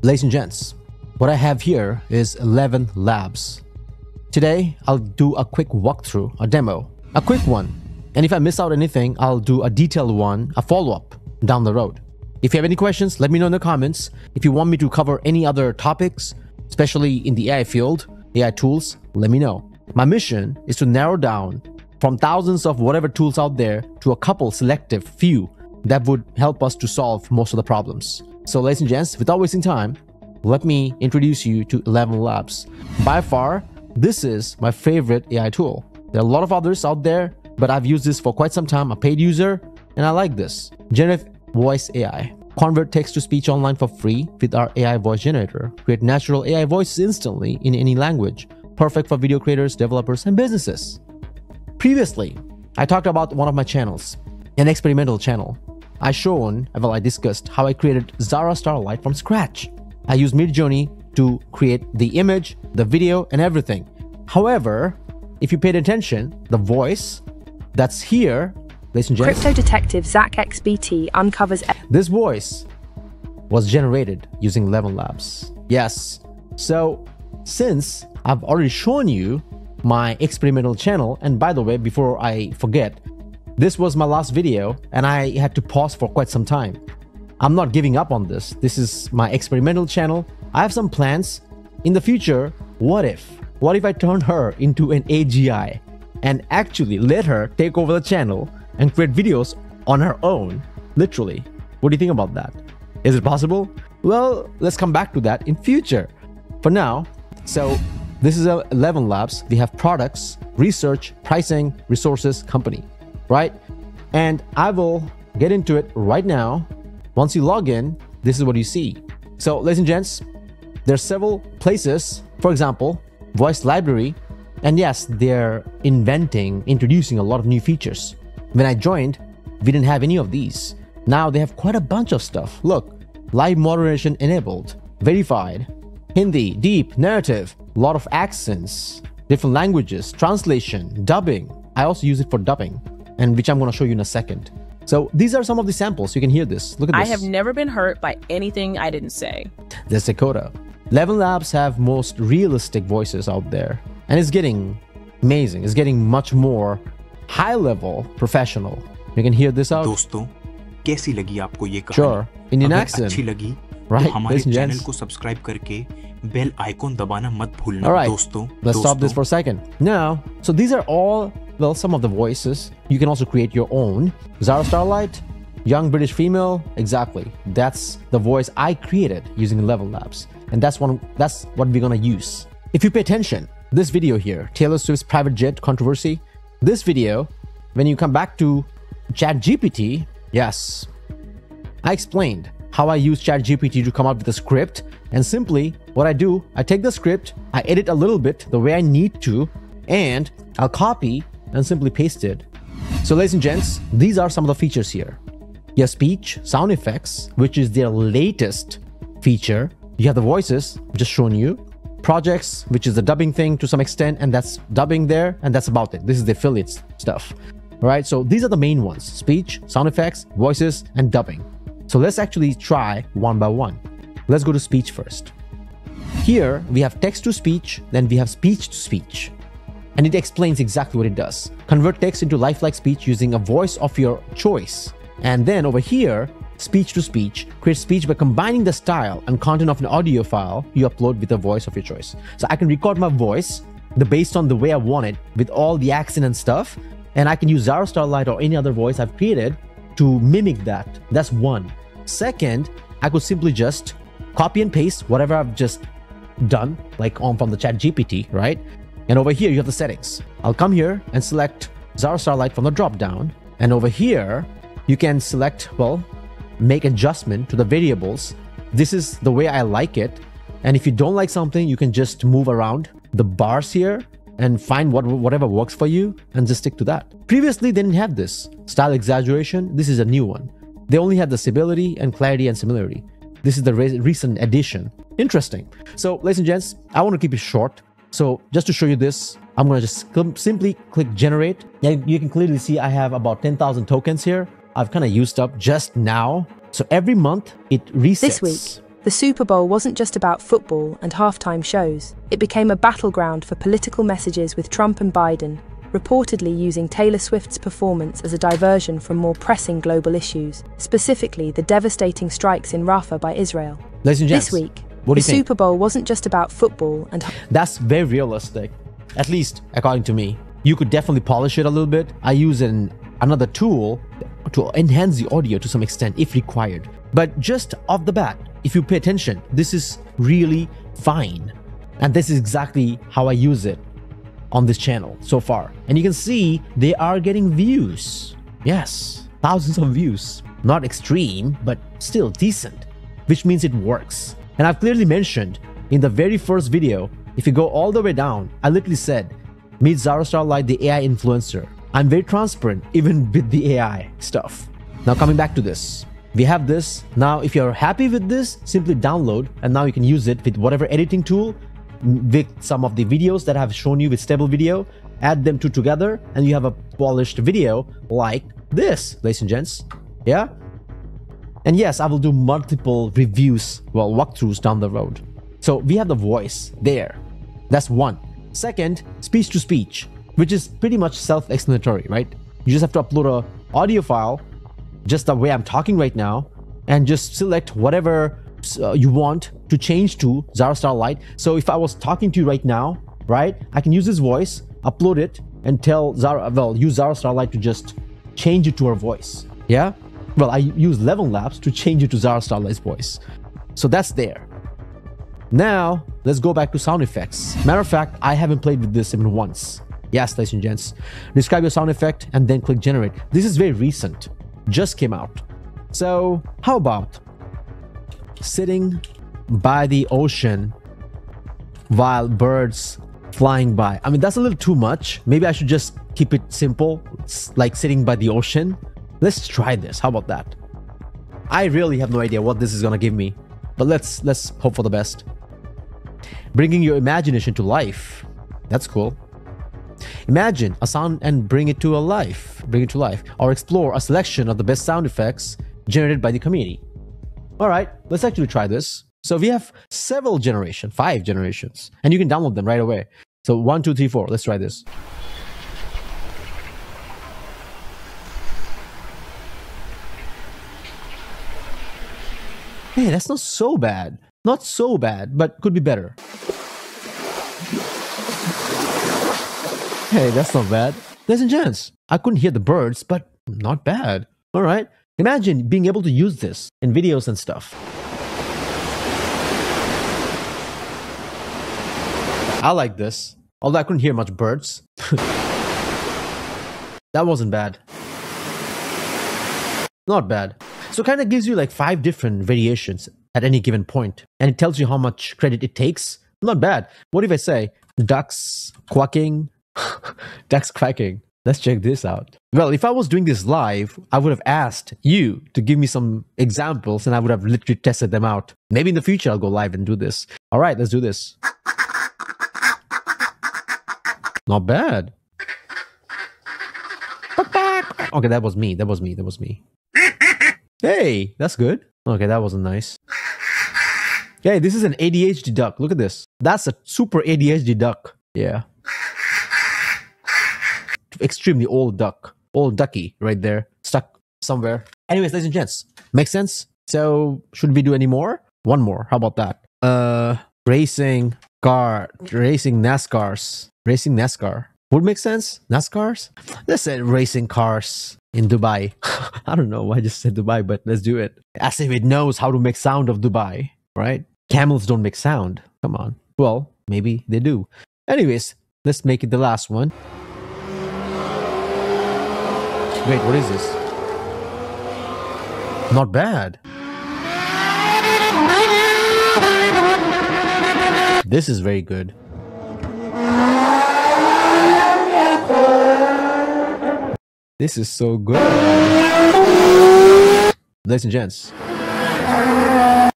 Ladies and gents, what I have here is ElevenLabs. Today, I'll do a quick walkthrough, a demo, a quick one. And if I miss out anything, I'll do a detailed one, a follow-up down the road. If you have any questions, let me know in the comments. If you want me to cover any other topics, especially in the AI field, AI tools, let me know. My mission is to narrow down from thousands of whatever tools out there to a couple selective few that would help us to solve most of the problems. So ladies and gents, without wasting time, let me introduce you to ElevenLabs. By far, this is my favorite AI tool. There are a lot of others out there, but I've used this for quite some time, a paid user, and I like this. Generative Voice AI. Convert text to speech online for free with our AI voice generator. Create natural AI voices instantly in any language. Perfect for video creators, developers, and businesses. Previously, I talked about one of my channels, an experimental channel. I discussed how I created Zara Starlight from scratch. I used Midjourney to create the image, the video, and everything. However, if you paid attention, the voice that's here, ladies and gentlemen, Crypto Detective Zach XBT uncovers. This voice was generated using ElevenLabs. Yes. So since I've already shown you my experimental channel, and by the way, before I forget, this was my last video and I had to pause for quite some time. I'm not giving up on this. This is my experimental channel. I have some plans in the future. What if I turn her into an AGI and actually let her take over the channel and create videos on her own? Literally. What do you think about that? Is it possible? Well, let's come back to that in future. For now, so this is ElevenLabs. We have products, research, pricing, resources, company, right? And I will get into it right now. Once you log in, this is what you see. So ladies and gents, there's several places, for example, voice library. And yes, they're introducing a lot of new features. When I joined, we didn't have any of these. Now they have quite a bunch of stuff. Look, live moderation enabled, verified, Hindi, deep, narrative, a lot of accents, different languages, translation, dubbing. I also use it for dubbing, and which I'm going to show you in a second. So these are some of the samples. You can hear this. Look at this. I have never been hurt by anything I didn't say. There's Dakota. ElevenLabs have most realistic voices out there, and it's getting amazing. It's getting much more high-level professional. You can hear this out. दोस्तों, कैसी लगी आपको ये कहानी? Sure, Indian accent. अच्छी लगी, right? तो हमारे चैनल को सब्सक्राइब करके बेल आइकॉन दबाना मत भूलना, all right, दोस्तों. Let's stop this for a second. Now, so these are all, well, some of the voices. You can also create your own. Zara Starlight, young British female, exactly. That's the voice I created using ElevenLabs, and that's what we're gonna use. If you pay attention, this video here, Taylor Swift's private jet controversy. This video, when you come back to ChatGPT, yes, I explained how I use ChatGPT to come up with a script, and simply what I do, I take the script, I edit a little bit the way I need to, and I'll copy and simply paste it. So ladies and gents, these are some of the features here. You have speech, sound effects, which is their latest feature. You have the voices, just shown you. Projects, which is the dubbing thing to some extent, and that's dubbing there, and that's about it. This is the affiliates stuff. All right, so these are the main ones: speech, sound effects, voices, and dubbing. So let's actually try one by one. Let's go to speech first. Here we have text to speech, then we have speech to speech. And it explains exactly what it does. Convert text into lifelike speech using a voice of your choice. And then over here, speech to speech, create speech by combining the style and content of an audio file you upload with a voice of your choice. So I can record my voice based on the way I want it with all the accent and stuff. And I can use Zara Starlight or any other voice I've created to mimic that. That's one. Second, I could simply just copy and paste whatever I've just done, like from the ChatGPT, right? And over here, you have the settings. I'll come here and select Zara Starlight from the drop down. And over here, you can select, well, make adjustment to the variables. This is the way I like it. And if you don't like something, you can just move around the bars here and find whatever works for you and just stick to that. Previously, they didn't have this. Style exaggeration, this is a new one. They only had the stability and clarity and similarity. This is the recent addition. Interesting. So, ladies and gents, I want to keep it short. So, just to show you this, I'm going to just simply click generate. And you can clearly see I have about 10,000 tokens here. I've kind of used up just now. So every month it resets. This week, The Super Bowl wasn't just about football and halftime shows. It became a battleground for political messages with Trump and Biden, reportedly using Taylor Swift's performance as a diversion from more pressing global issues, specifically the devastating strikes in Rafah by Israel. Ladies and gents, This week, what do the you think? Super Bowl wasn't just about football and... That's very realistic, at least according to me. You could definitely polish it a little bit. I use another tool to enhance the audio to some extent if required. But just off the bat, if you pay attention, this is really fine. And this is exactly how I use it on this channel so far. And you can see they are getting views. Yes, thousands of views. Not extreme, but still decent, which means it works. And I've clearly mentioned in the very first video, if you go all the way down, I literally said, meet Zara Starlight, the AI influencer. I'm very transparent, even with the AI stuff. Now coming back to this, we have this. Now if you're happy with this, simply download, and now you can use it with whatever editing tool, with some of the videos that I've shown you with stable video, add them two together, and you have a polished video like this, ladies and gents. Yeah? And yes, I will do multiple reviews, well, walkthroughs down the road. So we have the voice there. That's one. Second, speech to speech, which is pretty much self-explanatory, right? You just have to upload a audio file, just the way I'm talking right now, and just select whatever you want to change to Zara Starlight. So if I was talking to you right now, right, I can use this voice, upload it, and tell Zara, well, use Zara Starlight to just change it to her voice. Yeah? Well, I use ElevenLabs to change it to Zara Starlight's voice. So that's there. Now, let's go back to sound effects. Matter of fact, I haven't played with this even once. Yes, ladies and gents. Describe your sound effect and then click generate. This is very recent. Just came out. So, how about sitting by the ocean while birds flying by? I mean, that's a little too much. Maybe I should just keep it simple, like sitting by the ocean. Let's try this. How about that? I really have no idea what this is gonna give me, but let's hope for the best. Bringing your imagination to life. That's cool. Imagine a sound and bring it to life. Or explore a selection of the best sound effects generated by the community. All right, let's actually try this. So we have several generations, 5 generations, and you can download them right away. So 1, 2, 3, 4. Let's try this. Hey, that's not so bad. Not so bad, but could be better. Hey, that's not bad. Ladies and gents, I couldn't hear the birds, but not bad. All right. Imagine being able to use this in videos and stuff. I like this, although I couldn't hear much birds. That wasn't bad. Not bad. So it kind of gives you like 5 different variations at any given point, and it tells you how much credit it takes. Not bad. What if I say ducks quacking, ducks quacking? Let's check this out. Well, if I was doing this live, I would have asked you to give me some examples, and I would have literally tested them out. Maybe in the future I'll go live and do this. All right, let's do this. Not bad. Okay, that was me. Hey, that's good. Okay, that wasn't nice. Hey, this is an ADHD duck. Look at this. That's a super ADHD duck. Yeah. Extremely old duck. Old ducky right there. Stuck somewhere. Anyways, ladies and gents. Makes sense? So, should we do any more? One more. How about that? Racing NASCARs. Racing NASCAR. Would make sense? NASCARs? Let's say racing cars in Dubai. I don't know why I just said Dubai, but let's do it. As if it knows how to make sound of Dubai, right? Camels don't make sound. Come on. Well, maybe they do. Anyways, let's make it the last one. Wait, what is this? Not bad. This is very good. This is so good. Ladies and gents,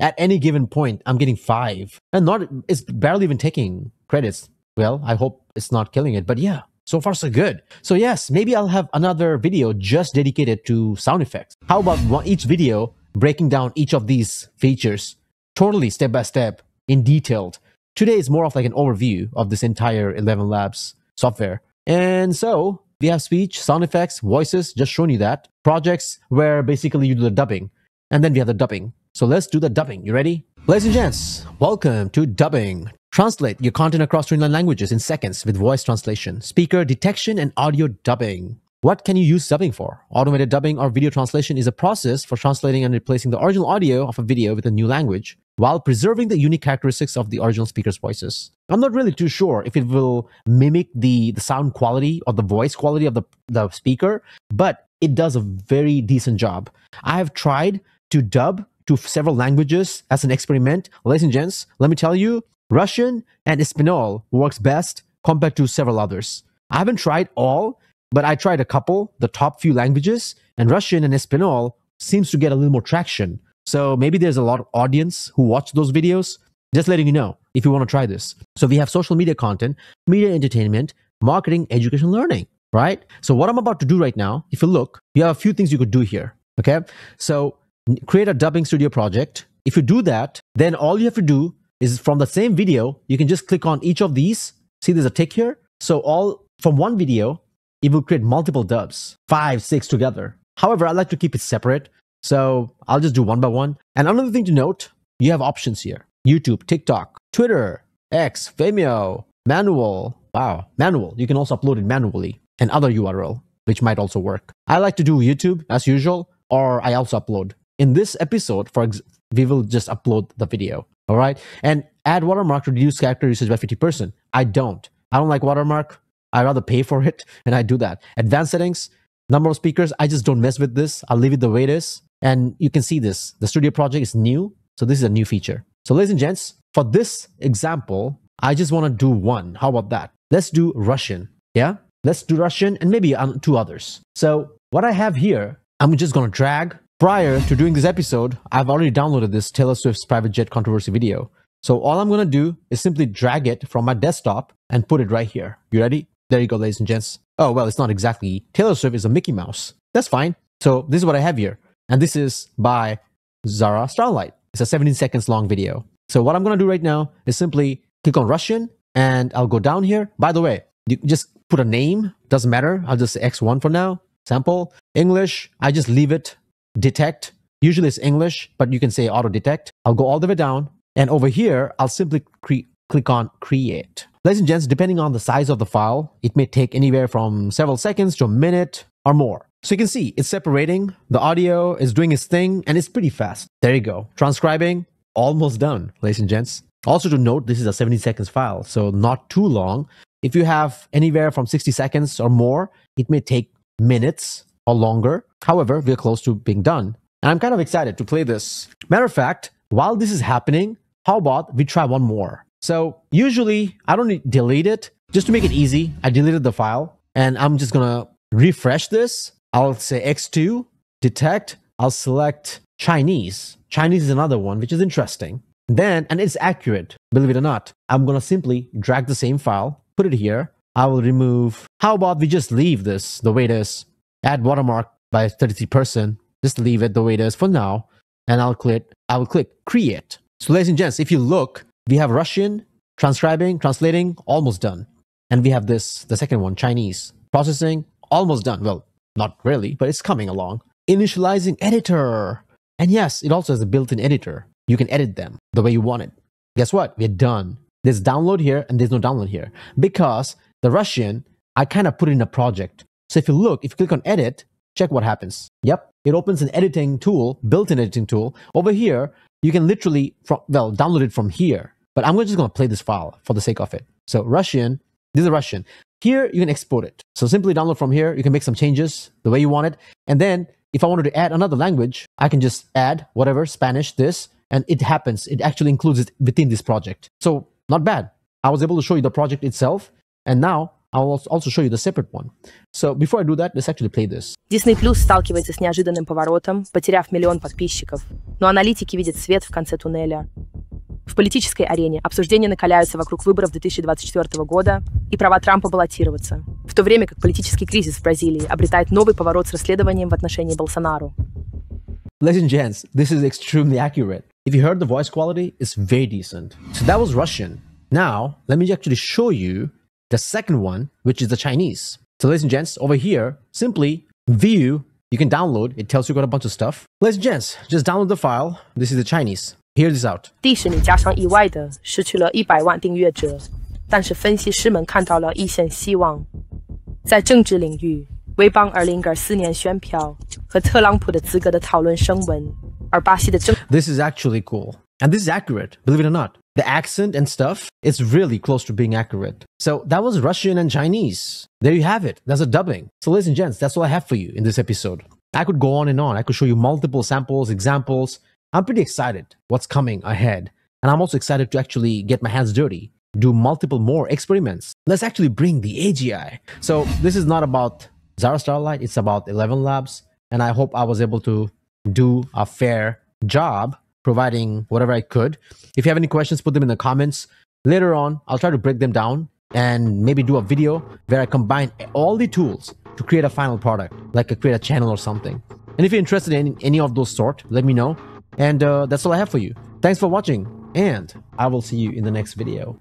at any given point, I'm getting 5. And it's barely even taking credits. Well, I hope it's not killing it. But yeah, so far so good. So yes, maybe I'll have another video just dedicated to sound effects. How about each video breaking down each of these features totally step by step, in detailed. Today is more of like an overview of this entire ElevenLabs software. And so we have speech, sound effects, voices, just showing you that. Projects where basically you do the dubbing. And then we have the dubbing. So let's do the dubbing. You ready? Ladies and gents, welcome to dubbing. Translate your content across 29 languages in seconds with voice translation, speaker detection, and audio dubbing. What can you use dubbing for? Automated dubbing or video translation is a process for translating and replacing the original audio of a video with a new language while preserving the unique characteristics of the original speaker's voices. I'm not really too sure if it will mimic the sound quality or the voice quality of the speaker, but it does a very decent job. I have tried to dub to several languages as an experiment. Ladies and gents, let me tell you, Russian and Espanol works best compared to several others. I haven't tried all, but I tried a couple, the top few languages, and Russian and Espanol seems to get a little more traction. So maybe there's a lot of audience who watch those videos. Just letting you know if you want to try this. So we have social media content, media entertainment, marketing, education, learning, right? So what I'm about to do right now, if you look, you have a few things you could do here, okay? So create a dubbing studio project. If you do that, then all you have to do is from the same video, you can just click on each of these. See, there's a tick here. So all from one video, it will create multiple dubs, 5, 6 together. However, I like to keep it separate. So I'll just do one by one. And another thing to note, you have options here. YouTube, TikTok, Twitter, X, Vimeo, manual. Wow, manual. You can also upload it manually and other URL, which might also work. I like to do YouTube as usual, or I also upload. In this episode, we will just upload the video. All right. And add watermark to reduce character usage by 50%. I don't like watermark. I rather pay for it. And I do that. Advanced settings, number of speakers. I just don't mess with this. I'll leave it the way it is. And you can see this. The studio project is new. So this is a new feature. So ladies and gents, for this example, I just want to do one. How about that? Let's do Russian. Yeah. Let's do Russian and maybe 2 others. So what I have here, I'm just going to drag. Prior to doing this episode, I've already downloaded this Taylor Swift's private jet controversy video. So all I'm going to do is simply drag it from my desktop and put it right here. You ready? There you go, ladies and gents. Oh, well, it's not exactly Taylor Swift, is a Mickey Mouse. That's fine. So this is what I have here. And this is by Zara Starlight. It's a 17 seconds long video. So what I'm going to do right now is simply click on Russian and I'll go down here. By the way, you just put a name. Doesn't matter. I'll just say X1 for now. Sample. English. I just leave it. Detect. Usually it's English, but you can say auto detect. I'll go all the way down. And over here, I'll simply click on create. Ladies and gents, depending on the size of the file, it may take anywhere from several seconds to a minute or more. So you can see it's separating. The audio is doing its thing and it's pretty fast. There you go. Transcribing, almost done, ladies and gents. Also to note, this is a 70 seconds file, so not too long. If you have anywhere from 60 seconds or more, it may take minutes or longer. However, we're close to being done. And I'm kind of excited to play this. Matter of fact, while this is happening, how about we try one more? So usually I don't delete it. Just to make it easy, I deleted the file and I'm just gonna refresh this. I'll say X2, detect. I'll select Chinese. Chinese is another one, which is interesting. Then, and it's accurate, believe it or not, I'm gonna simply drag the same file, put it here. I will remove, how about we just leave this the way it is? Add watermark by 33%. Just leave it the way it is for now. And I will click create. So ladies and gents, if you look, we have Russian, transcribing, translating, almost done. And we have this, the second one, Chinese. Processing, almost done. Well, not really, but it's coming along. Initializing editor. And yes, it also has a built-in editor. You can edit them the way you want it. Guess what? We're done. There's download here and there's no download here. Because the Russian, I kind of put it in a project. So if you look, if you click on edit, check what happens. Yep, it opens an editing tool, built-in editing tool. Over here, you can literally, download it from here. But I'm just going to play this file for the sake of it. So Russian, this is Russian. Here, you can export it. So simply download from here. You can make some changes the way you want it. And then if I wanted to add another language, I can just add whatever, Spanish, this, and it happens. It actually includes it within this project. So not bad. I was able to show you the project itself. And now I'll also show you the separate one. So before I do that, let's actually play this. Disney Plus сталкивается с неожиданным поворотом, потеряв 1 миллион подписчиков. Но аналитики видят свет в конце туннеля. В политической арене обсуждения накаляются вокруг выборов 2024 года и права Трампа баллотироваться, в то время как политический кризис в Бразилии обретает новый поворот с расследованием в отношении Болсонару. Ladies and gents, this is extremely accurate. if you heard the voice quality, it's very decent. So that was Russian. Now, let me actually show you the second one, which is the Chinese. So ladies and gents, over here, simply view, you can download. It tells you got a bunch of stuff. Ladies and gents, just download the file. This is the Chinese. Hear this out. 迪士尼加上意外的失去了100万订阅者，但是分析师们看到了一线希望。在政治领域，为帮2024年选票和特朗普的资格的讨论升温，而巴西的政 This is actually cool. And this is accurate, believe it or not. The accent and stuff, it's really close to being accurate. So that was Russian and Chinese. There you have it. That's a dubbing. So ladies and gents, that's all I have for you in this episode. I could go on and on. I could show you multiple samples, examples. I'm pretty excited what's coming ahead. And I'm also excited to actually get my hands dirty, do multiple more experiments. Let's actually bring the AGI. So this is not about Zara Starlight. It's about ElevenLabs. And I hope I was able to do a fair job providing whatever I could. If you have any questions, put them in the comments. Later on, I'll try to break them down and maybe do a video where I combine all the tools to create a final product, like create a channel or something. And if you're interested in any of those sort, let me know. And that's all I have for you. Thanks for watching, and I will see you in the next video.